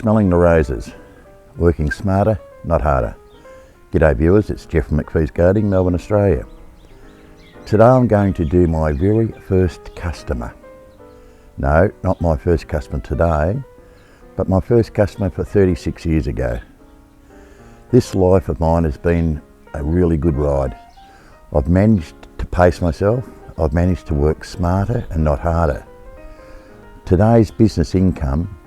Smelling the roses, working smarter, not harder. G'day viewers, it's Geoff from McPhee's Gardening, Melbourne, Australia. Today I'm going to do my very first customer. No, not my first customer today, but my first customer for 36 years ago. This life of mine has been a really good ride. I've managed to pace myself, I've managed to work smarter and not harder. Today's business income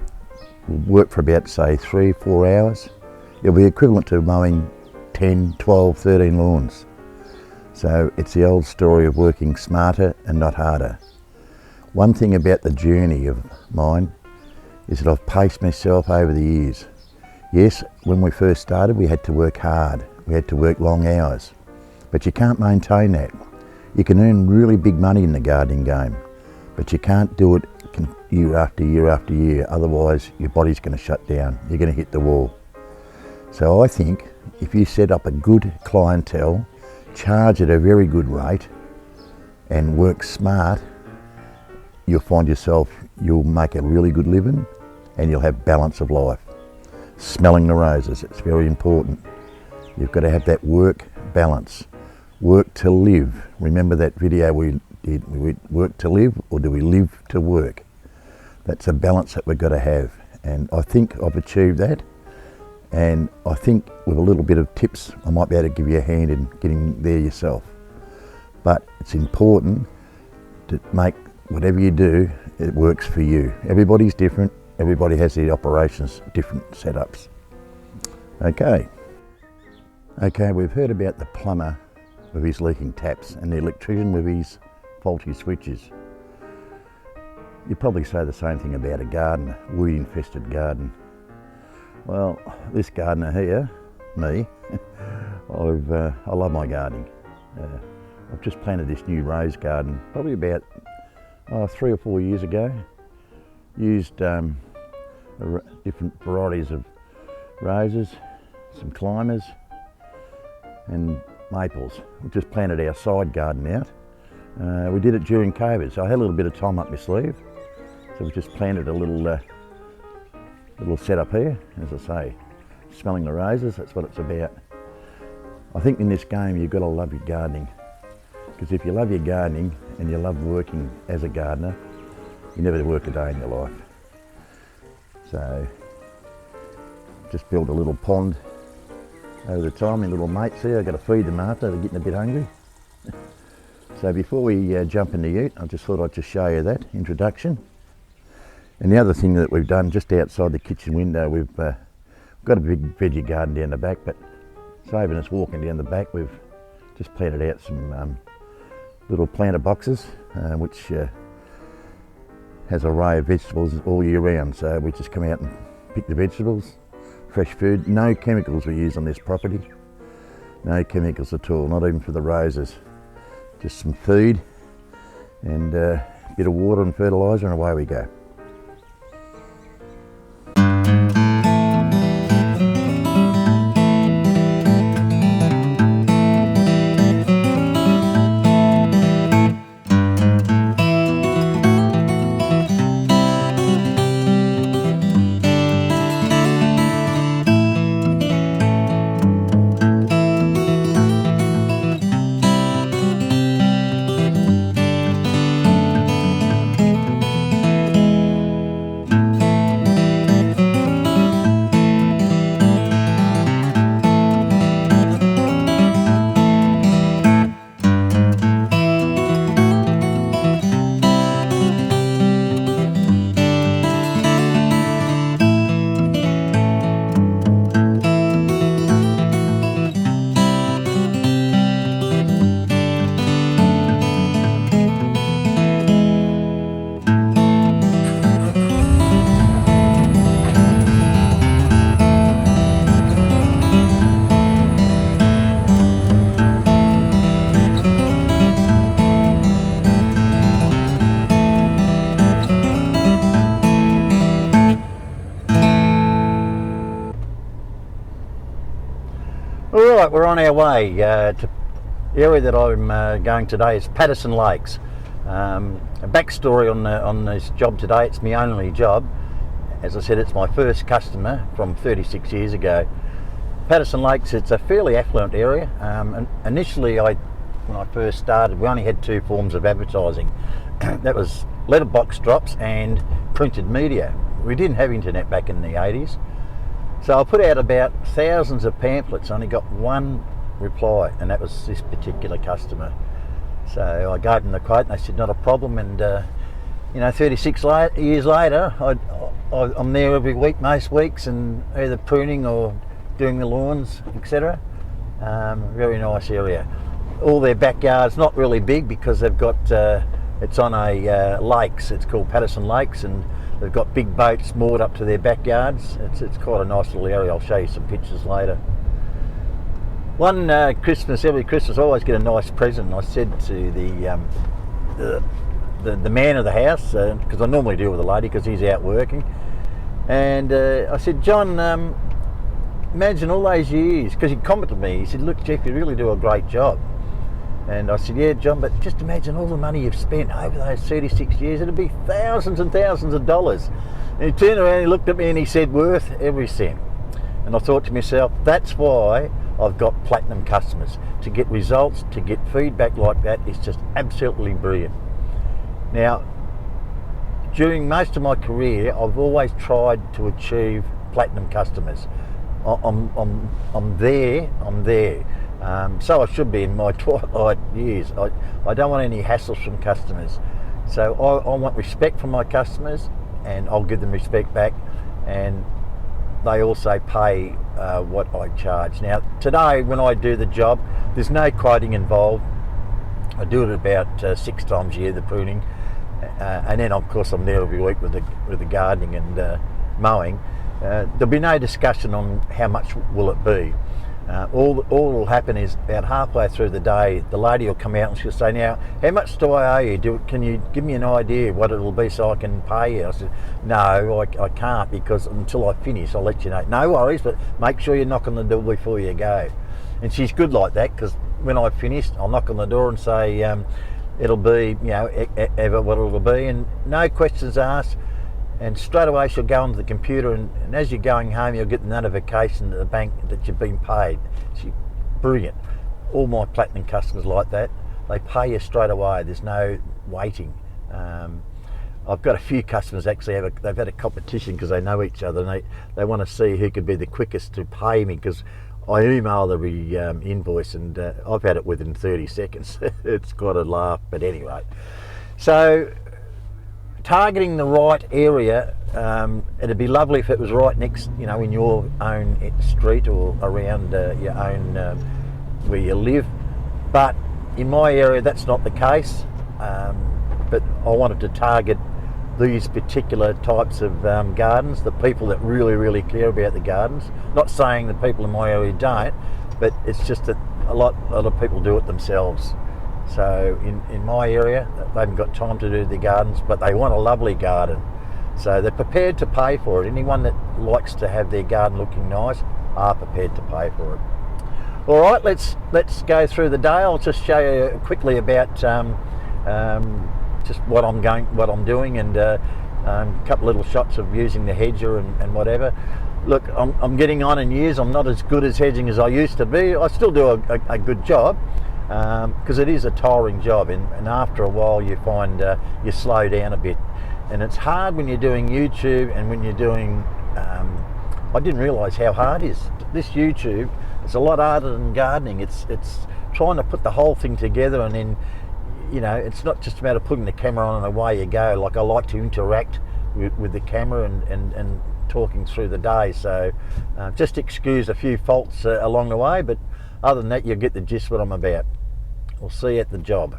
will work for about say 3-4 hours. It'll be equivalent to mowing 10, 12, 13 lawns. So it's the old story of working smarter and not harder. One thing about the journey of mine is that I've paced myself over the years. Yes, when we first started we had to work hard, we had to work long hours, but you can't maintain that. You can earn really big money in the gardening game, but you can't do it year after year after year, otherwise your body's going to shut down, you're going to hit the wall. So I think if you set up a good clientele, charge at a very good rate and work smart, you'll find yourself, you'll make a really good living and you'll have balance of life. Smelling the roses, it's very important. You've got to have that work balance. Work to live. Remember that video we did, we work to live or do we live to work? That's a balance that we've got to have, and I think I've achieved that, and I think with a little bit of tips I might be able to give you a hand in getting there yourself. But it's important to make whatever you do, it works for you. Everybody's different, everybody has their operations, different setups. Okay, we've heard about the plumber with his leaking taps and the electrician with his faulty switches. You'd probably say the same thing about a garden, weed infested garden. Well, this gardener here, me, I love my gardening. I've just planted this new rose garden probably about 3 or 4 years ago. Used different varieties of roses, some climbers and maples. We've just planted our side garden out. We did it during COVID, so I had a little bit of time up my sleeve. So we just planted a little setup here, as I say, smelling the roses, that's what it's about. I think in this game you've got to love your gardening, because if you love your gardening and you love working as a gardener, you never work a day in your life. So just built a little pond over the time, my little mates here, I've got to feed them after, they're getting a bit hungry. So before we jump in the ute, I just thought I'd just show you that introduction. And the other thing that we've done just outside the kitchen window, we've got a big veggie garden down the back, but saving us walking down the back, we've just planted out some little planter boxes, which has an array of vegetables all year round. So we just come out and pick the vegetables, fresh food, no chemicals we use on this property, no chemicals at all, not even for the roses. Just some feed and a bit of water and fertiliser and away we go. Alright, we're on our way to the area that I'm going today is Patterson Lakes. A backstory on this job today, it's my only job, As I said, it's my first customer from 36 years ago. Patterson Lakes, it's a fairly affluent area. And initially, when I first started, we only had two forms of advertising. That was letterbox drops and printed media. We didn't have internet back in the 80s. So I put out about thousands of pamphlets, only got one reply, and that was this particular customer. So I gave them the quote and they said not a problem, and 36 years later I'm there every week, most weeks, and either pruning or doing the lawns, etc. Very nice area. All their backyards not really big because they've got it's on a lakes. It's called Patterson Lakes, and they've got big boats moored up to their backyards. It's quite a nice little area. I'll show you some pictures later. One every Christmas I always get a nice present. I said to the man of the house, because I normally deal with the lady because he's out working, and I said, John, imagine all those years, because he commented me, he said, look Geoff, you really do a great job. And I said, yeah John, but just imagine all the money you've spent over those 36 years, it'd be thousands and thousands of dollars. And he turned around, he looked at me and he said, worth every cent. And I thought to myself, that's why I've got platinum customers. To get results, to get feedback like that is just absolutely brilliant. Now, during most of my career, I've always tried to achieve platinum customers. I'm there. So I should be in my twilight years. I don't want any hassles from customers. So I want respect from my customers, and I'll give them respect back, and they also pay what I charge. Now today when I do the job, there's no quoting involved. I do it about 6 times a year, the pruning, and then of course I'm there every week with the gardening and mowing. There'll be no discussion on how much will it be. All will happen is about halfway through the day, the lady will come out and she'll say, now, how much do I owe you? Can you give me an idea what it'll be so I can pay you? I said, no, I can't, because until I finish, I'll let you know. No worries, but make sure you knock on the door before you go. And she's good like that, because when I've finished, I'll knock on the door and say, it'll be, ever what it'll be, and no questions asked. And straight away she'll go onto the computer, and as you're going home you'll get the notification at the bank that you've been paid. She's brilliant. All my platinum customers like that. They pay you straight away. There's no waiting. I've got a few customers actually, they've had a competition because they know each other, and they want to see who could be the quickest to pay me, because I email every invoice, and I've had it within 30 seconds. It's quite a laugh, but anyway. So targeting the right area, it'd be lovely if it was right next, in your own street or around your own where you live. But in my area, that's not the case. But I wanted to target these particular types of gardens, the people that really care about the gardens. Not saying the people in my area don't, but it's just that a lot of people do it themselves. So in my area, they haven't got time to do the gardens, but they want a lovely garden. So they're prepared to pay for it. Anyone that likes to have their garden looking nice are prepared to pay for it. All right, let's go through the day. I'll just show you quickly about just what I'm doing, and a couple little shots of using the hedger and whatever. Look, I'm getting on in years. I'm not as good as hedging as I used to be. I still do a good job, because it is a tiring job, and after a while you find you slow down a bit, and it's hard when you're doing YouTube and when you're doing I didn't realise how hard it is. This YouTube, it's a lot harder than gardening. It's trying to put the whole thing together, and then it's not just a matter of putting the camera on and away you go. Like, I like to interact with the camera and talking through the day, so just excuse a few faults along the way, but other than that, you'll get the gist of what I'm about. We'll see you at the job.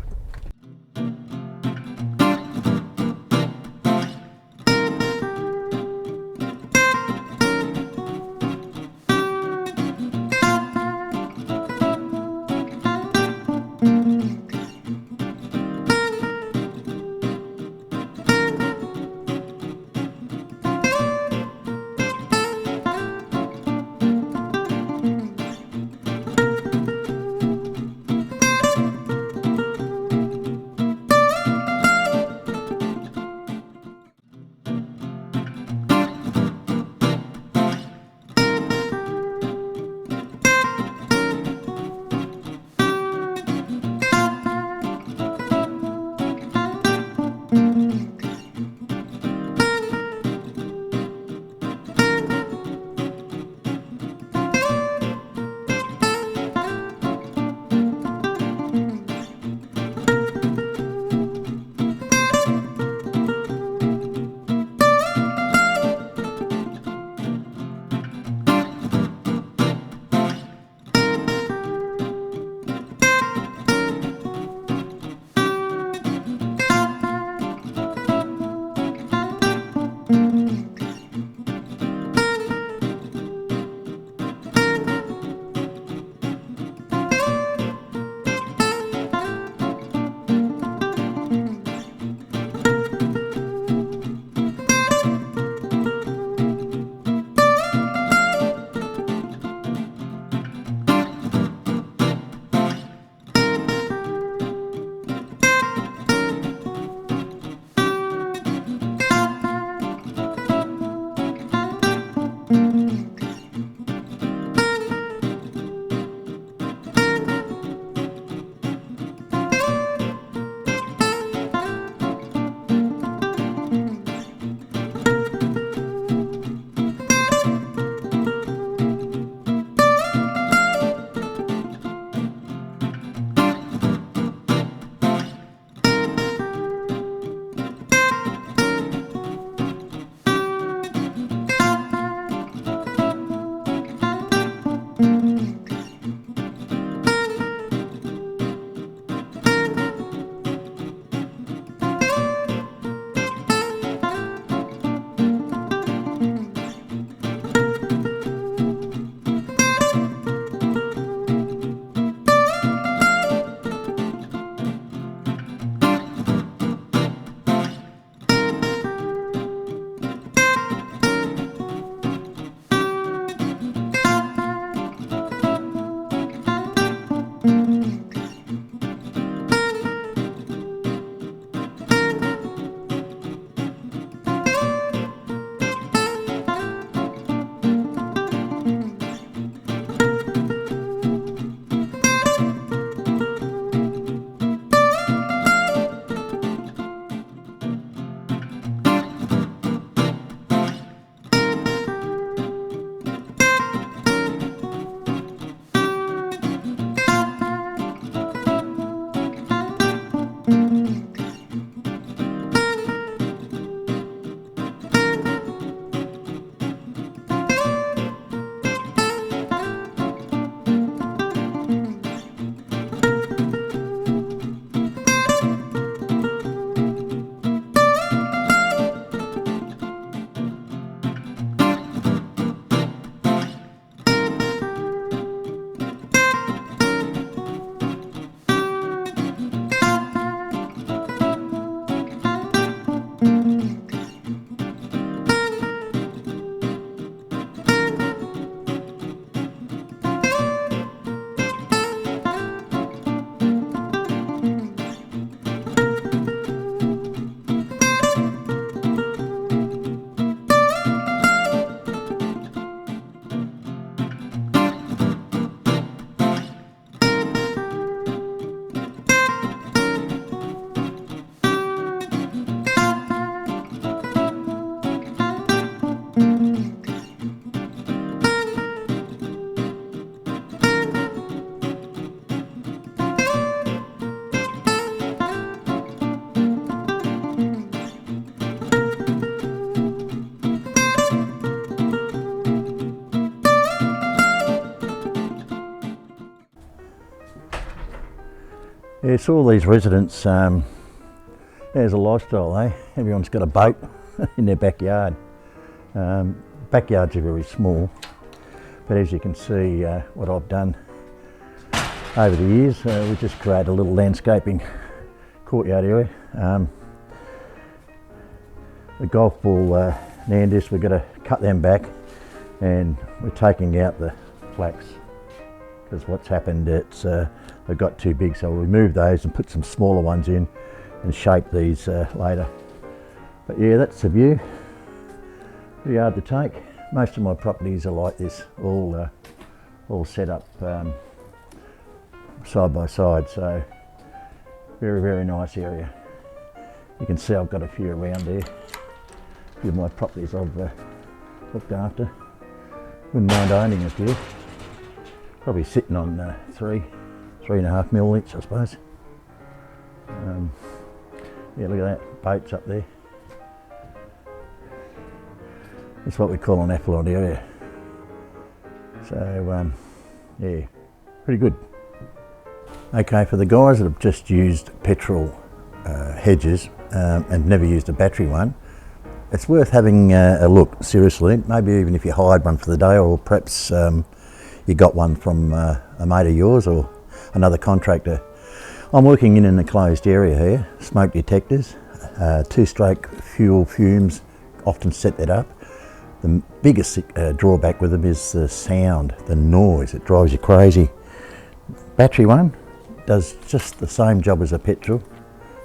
It's all these residents, there's a lifestyle, eh? Everyone's got a boat in their backyard. Backyards are very small, but as you can see, what I've done over the years, we just create a little landscaping courtyard area. The golf ball Nandis, we've got to cut them back, and we're taking out the flax because what's happened, it's they've got too big, so we'll remove those and put some smaller ones in and shape these later. But yeah, that's the view. Pretty hard to take. Most of my properties are like this, all set up side by side, so very nice area. You can see I've got a few around there. A few of my properties I've looked after. Wouldn't mind owning a few. Probably sitting on 3.5 mil each, I suppose. Yeah, look at that, boats up there. It's what we call an affluent area. So, yeah, pretty good. Okay, for the guys that have just used petrol hedges and never used a battery one, it's worth having a look, seriously. Maybe even if you hired one for the day, or perhaps you got one from a mate of yours or another contractor. I'm working in an enclosed area here, smoke detectors, two-stroke fuel fumes often set that up. The biggest drawback with them is the sound, the noise, it drives you crazy. Battery one does just the same job as a petrol,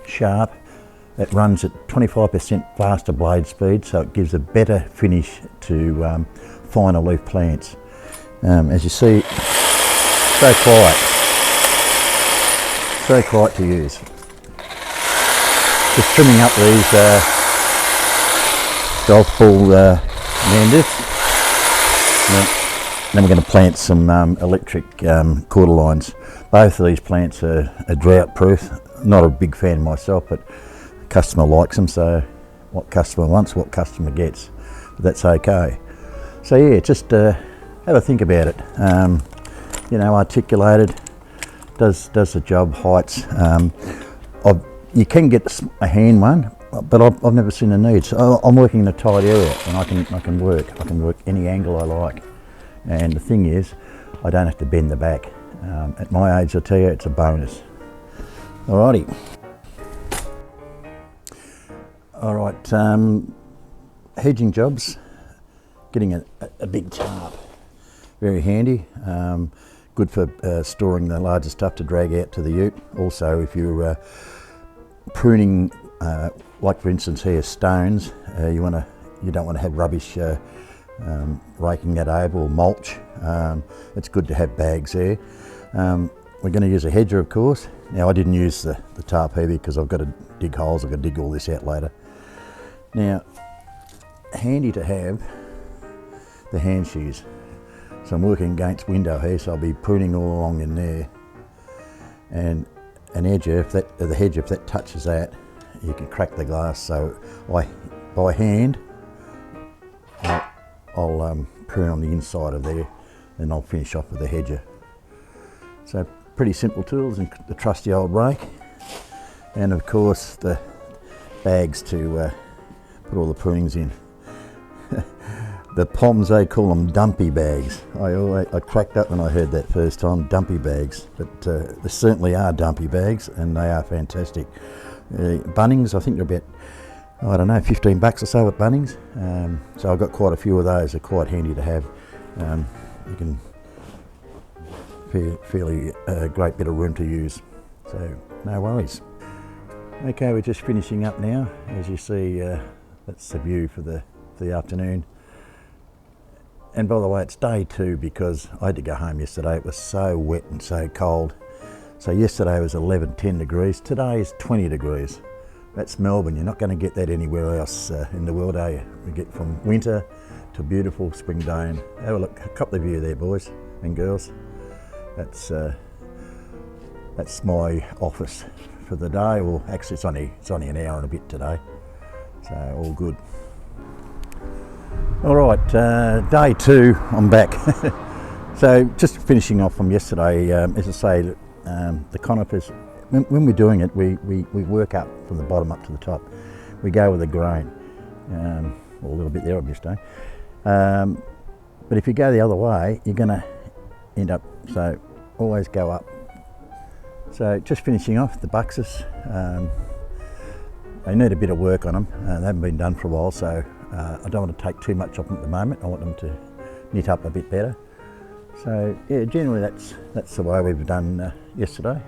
sharp. It runs at 25% faster blade speed, so it gives a better finish to finer leaf plants. As you see, so quiet to use. Just trimming up these golf ball manders. Then we're going to plant some electric quarter lines. Both of these plants are drought proof. Not a big fan myself, but the customer likes them, so what customer wants, what customer gets. But that's okay. So yeah, just have a think about it. You know, articulated, does the job, heights. You can get a hand one, but I've never seen the need. So I'm working in a tight area, and I can work any angle I like. And the thing is, I don't have to bend the back. At my age, I tell you, it's a bonus. Alrighty. Alright, hedging jobs, getting a big tarp. Very handy, good for storing the larger stuff to drag out to the ute. Also, if you're pruning, like for instance here, stones, you don't want to have rubbish raking that over, or mulch. It's good to have bags there. We're going to use a hedger, of course. Now, I didn't use the tarp heavy because I've got to dig holes. I've got to dig all this out later. Now, handy to have the hand shears. So I'm working against window here, so I'll be pruning all along in there. And an edger, the hedger, if that touches that, you can crack the glass. So by hand, I'll prune on the inside of there, and I'll finish off with the hedger. So pretty simple tools, and the trusty old rake, and of course the bags to put all the prunings in. The Poms, they call them dumpy bags. I cracked up when I heard that first time, dumpy bags, but there certainly are dumpy bags, and they are fantastic. Bunnings, I think they're about, I don't know, $15 or so at Bunnings. So I've got quite a few of those. They're quite handy to have. You can fairly great bit of room to use. So no worries. Okay, we're just finishing up now. As you see, that's the view for the afternoon. And by the way, it's day 2 because I had to go home yesterday. It was so wet and so cold. So yesterday was 10 degrees. Today is 20 degrees. That's Melbourne. You're not going to get that anywhere else in the world, are you? We get from winter to beautiful spring day. And have a look, cop the view there, boys and girls. That's my office for the day. Well, actually, it's only an hour and a bit today. So all good. All right, day 2, I'm back. So just finishing off from yesterday, as I say, the conifers when we're doing it, we work up from the bottom up to the top. We go with a grain, well, a little bit there obviously. But if you go the other way, you're going to end up, so always go up. So just finishing off the buxus. They need a bit of work on them. They haven't been done for a while, so I don't want to take too much off them at the moment. I want them to knit up a bit better. So yeah, generally that's the way we've done yesterday.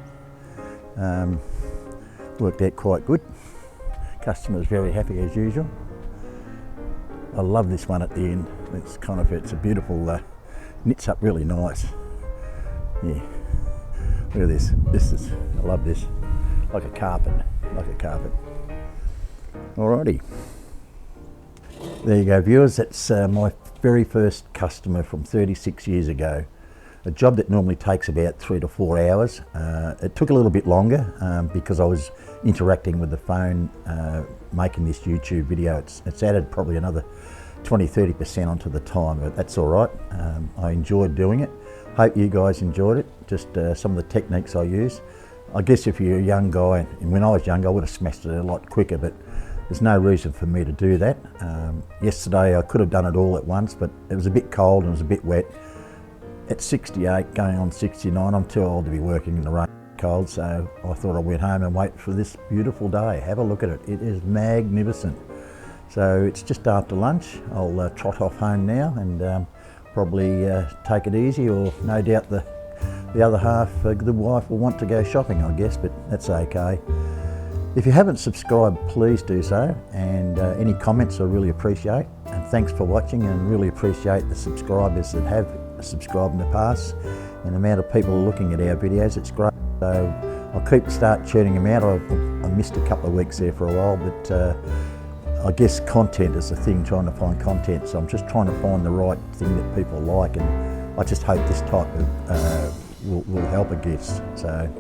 Worked out quite good. Customer's very happy as usual. I love this one at the end. It's a beautiful, knits up really nice. Yeah, look at this. I love this. Like a carpet. Alrighty. There you go, viewers. That's my very first customer from 36 years ago. A job that normally takes about 3 to 4 hours. It took a little bit longer because I was interacting with the phone, making this YouTube video. It's added probably another 20-30% onto the time, but that's all right. I enjoyed doing it. Hope you guys enjoyed it. Just some of the techniques I use. I guess if you're a young guy, and when I was young, I would have smashed it a lot quicker, but there's no reason for me to do that. Yesterday I could have done it all at once, but it was a bit cold and it was a bit wet. At 68, going on 69, I'm too old to be working in the rain and cold, so I thought I went home and wait for this beautiful day. Have a look at it. It is magnificent. So it's just after lunch. I'll trot off home now and probably take it easy, or no doubt the other half, the wife, will want to go shopping, I guess, but that's okay. If you haven't subscribed, please do so, and any comments I really appreciate. And thanks for watching, and really appreciate the subscribers that have subscribed in the past, and the amount of people looking at our videos. It's great. So I'll start churning them out. I missed a couple of weeks there for a while, but I guess content is the thing, trying to find content. So I'm just trying to find the right thing that people like, and I just hope this type of will help, I guess. So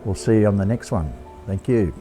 we'll see you on the next one. Thank you.